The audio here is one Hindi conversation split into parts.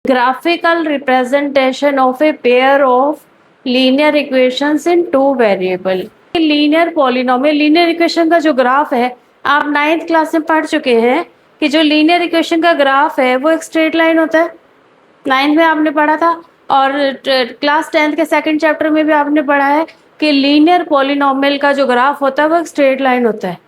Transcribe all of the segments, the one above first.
graphical representation of a pair of linear equations in two variable। Linear polynomial, linear equation का जो ग्राफ है, आप 9th क्लास में पढ़ चुके हैं कि जो लीनियर इक्वेशन का ग्राफ है वो एक स्ट्रेट लाइन होता है। 9th में आपने पढ़ा था, और क्लास 10th के सेकंड चैप्टर में भी आपने पढ़ा है कि लीनियर पॉलिनोमियल का जो ग्राफ होता है वो एक स्ट्रेट लाइन होता है।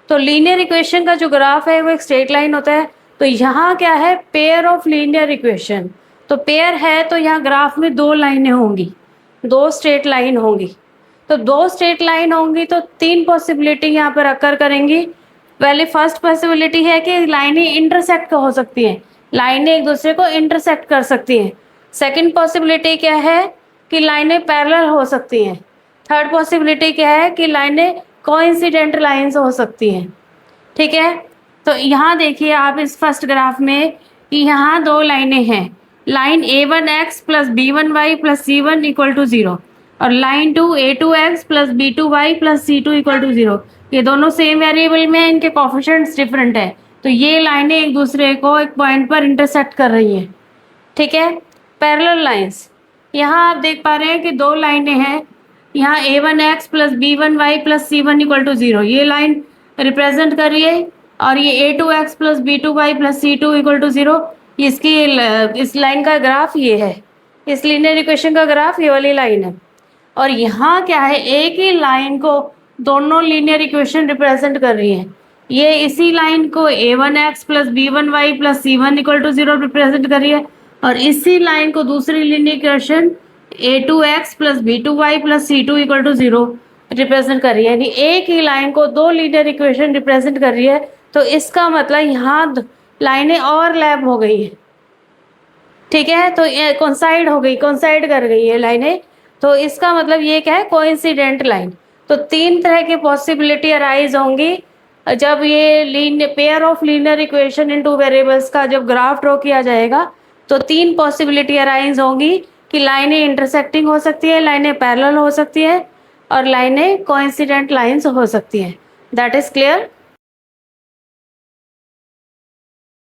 तो लीनियर इक्वेशन का जो ग्राफ है वो एक स्ट्रेट लाइन होता है। तो यहाँ क्या है, पेयर ऑफ लीनियर इक्वेशन। तो पेयर है तो यहाँ ग्राफ में दो लाइनें होंगी, दो स्ट्रेट लाइन होंगी। तो दो स्ट्रेट लाइन होंगी तो तीन पॉसिबिलिटी यहाँ पर अकर करेंगी। पहले फर्स्ट पॉसिबिलिटी है कि लाइनें इंटरसेक्ट हो सकती हैं, लाइनें एक दूसरे को इंटरसेक्ट कर सकती हैं। सेकंड पॉसिबिलिटी क्या है कि लाइनें पैरेलल हो सकती हैं। थर्ड पॉसिबिलिटी क्या है कि लाइनें कोइंसिडेंट लाइंस हो सकती हैं। ठीक है, तो यहाँ देखिए आप इस फर्स्ट ग्राफ में कि यहाँ दो लाइनें हैं, line a1x plus b1y plus c1 equal to 0 और line 2 a2x plus b2y plus c2 equal to 0। ये दोनों सेम वेरिएबल में हैं, इनके कोफिशिएंट्स डिफरेंट है। तो ये लाइनें एक दूसरे को एक पॉइंट पर इंटरसेक्ट कर रही हैं। ठीक है, पैरेलल लाइंस, यहाँ आप देख पा रहे हैं कि दो लाइनें हैं, यहाँ a1x plus b1y plus c1 equal to 0 ये लाइन रिप्रेजेंट कर रही है, और ये a2x plus b2y plus c2 equal to 0 इसकी इस लाइन का ग्राफ ये है, इस लीनियर इक्वेशन का ग्राफ ये वाली लाइन है। और यहाँ क्या है, एक ही लाइन को दोनों लीनियर इक्वेशन रिप्रेजेंट कर रही है। ये इसी लाइन को a1x plus b1y plus c1 equal to 0 represent कर रही है, और इसी लाइन को दूसरी linear equation a2x plus b2y plus c2 equal to 0 represent कर रही है। यानी एक ही लाइन को दो लीनियर इक्वेशन रिप्रेजेंट कर रही है। तो इसका मतलब यहाँ लाइनें ओवरलैप हो गई है। ठीक है, तो ये कोइंसाइड हो गई, कोइंसाइड कर गई है लाइनें। तो इसका मतलब ये क्या है, कोइंसिडेंट लाइन। तो तीन तरह की पॉसिबिलिटी अराइज होंगी जब ये pair of linear equation in two variables का जब ग्राफ ड्रॉ किया जाएगा। तो तीन पॉसिबिलिटी अराइज होंगी कि लाइनें इंटरसेक्टिंग हो सकती है, लाइनें पैरेलल हो सकती है, और लाइनें कोइंसिडेंट लाइंस हो सकती हैं। That is clear.